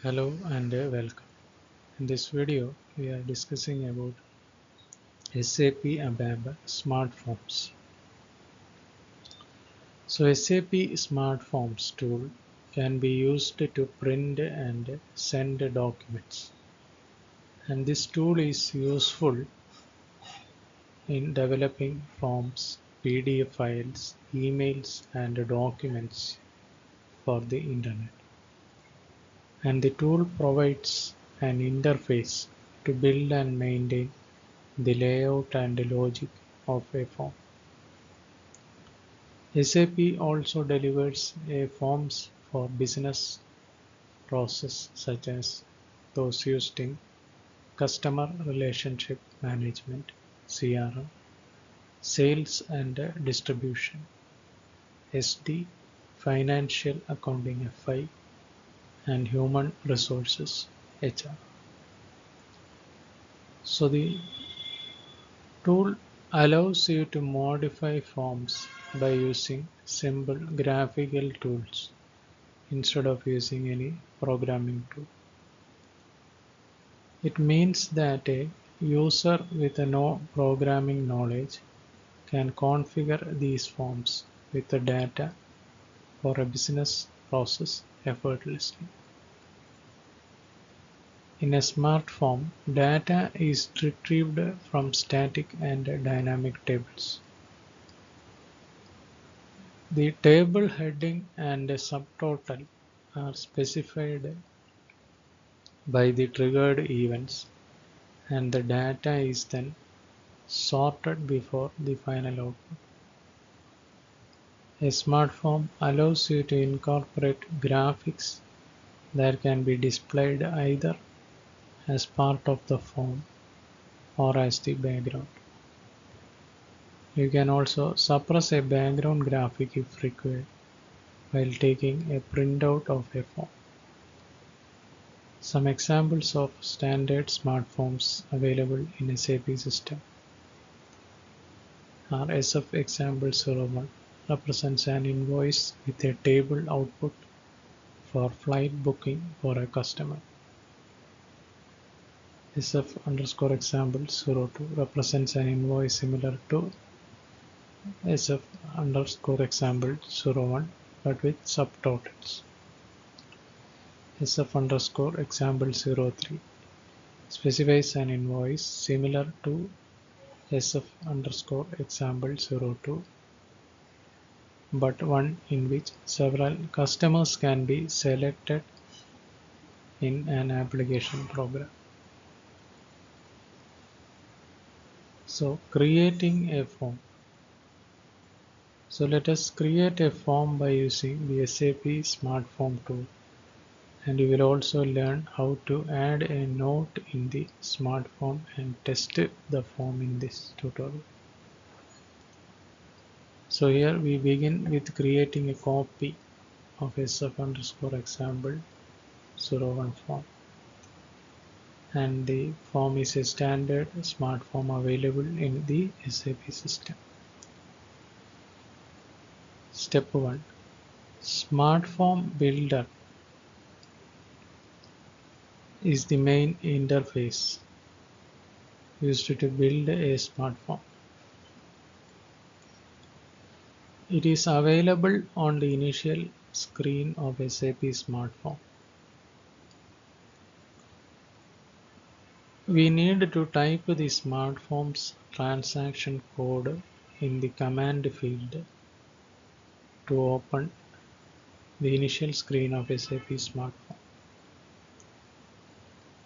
Hello and welcome. In this video, we are discussing about SAP ABAP Smart Forms. So SAP Smart Forms tool can be used to print and send documents. And this tool is useful in developing forms, PDF files, emails and documents for the internet. And the tool provides an interface to build and maintain the layout and logic of a form. SAP also delivers a forms for business process such as those used in customer relationship management (CRM), sales and distribution (SD), financial accounting (FI), and human resources (HR). So the tool allows you to modify forms by using simple graphical tools instead of using any programming tool. It means that a user with no programming knowledge can configure these forms with the data for a business process effortlessly. In a smart form, data is retrieved from static and dynamic tables. The table heading and subtotal are specified by the triggered events, and the data is then sorted before the final output. A smart form allows you to incorporate graphics that can be displayed either as part of the form or as the background. You can also suppress a background graphic if required while taking a printout of a form. Some examples of standard smart forms available in SAP system are SF example 01 represents an invoice with a table output for flight booking for a customer. SF underscore example 02 represents an invoice similar to SF underscore example 01 but with subtotals. SF underscore example 03 specifies an invoice similar to SF underscore example 02 but one in which several customers can be selected in an application program. So creating a form. So let us create a form by using the SAP Smart Form tool, and you will also learn how to add a note in the smart form and test the form in this tutorial. So here we begin with creating a copy of SF underscore example 01 form, and the form is a standard smart form available in the SAP system. Step 1. Smart Form Builder is the main interface used to build a smart form. It is available on the initial screen of SAP Smart Form. We need to type the smart form's transaction code in the command field to open the initial screen of SAP Smart Form.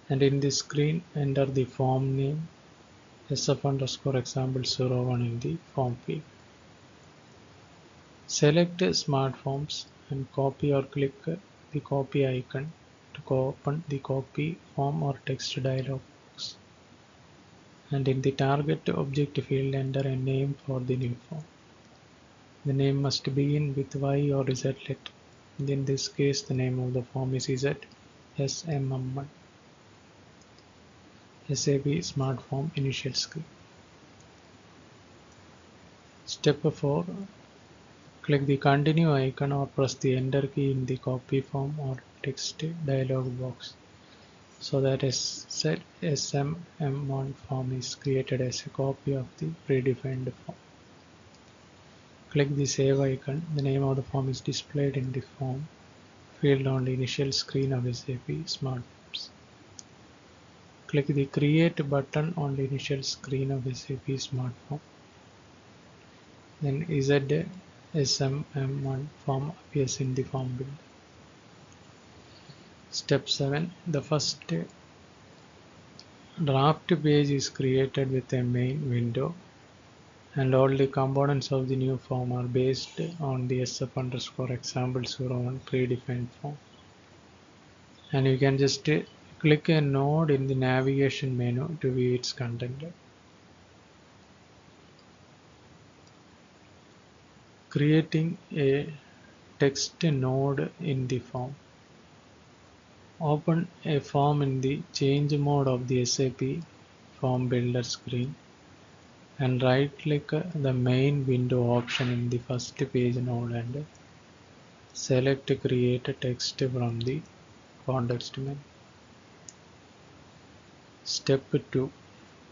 And in this screen, enter the form name SF underscore example 01 in the form field. Select Smart Forms and copy or click the copy icon to open the copy form or text dialog box. And in the target object field, enter a name for the new form. The name must begin with Y or Z letter. In this case, the name of the form is Z SMM1. SAP Smart Form Initial Screen. Step 4. Click the continue icon or press the enter key in the copy form or text dialog box. So that is set SMM1 form is created as a copy of the predefined form. Click the save icon. The name of the form is displayed in the form field on the initial screen of SAP Smartforms. Click the create button on the initial screen of SAP Smartform. Then ZSMM1 form appears in the form builder. Step 7. The first draft page is created with a main window, and all the components of the new form are based on the SF_example01 predefined form. And you can just click a node in the navigation menu to view its content. Creating a text node in the form. Open a form in the change mode of the SAP form builder screen and right click the main window option in the first page node and select create text from the context menu. Step 2.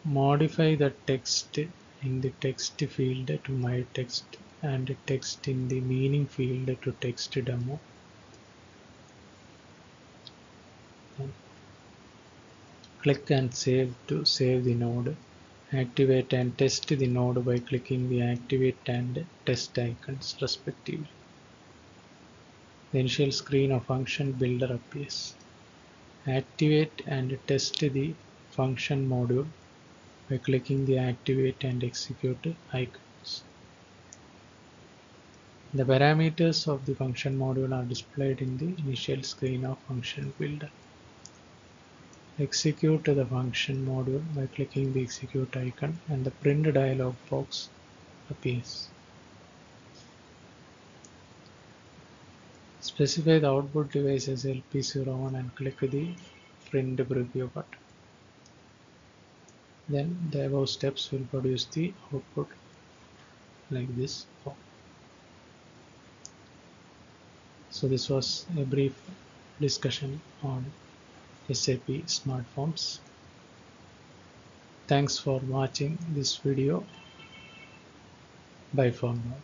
Modify the text in the text field to my text and text in the meaning field to text demo. Click and save to save the node. Activate and test the node by clicking the activate and test icons respectively. The initial screen of function builder appears. Activate and test the function module by clicking the activate and execute icons. The parameters of the function module are displayed in the initial screen of function builder. Execute the function module by clicking the execute icon and the print dialog box appears. Specify the output device as LP01 and click the print preview button. Then the above steps will produce the output like this. So this was a brief discussion on SAP Smartforms. Thanks for watching this video. Bye for now.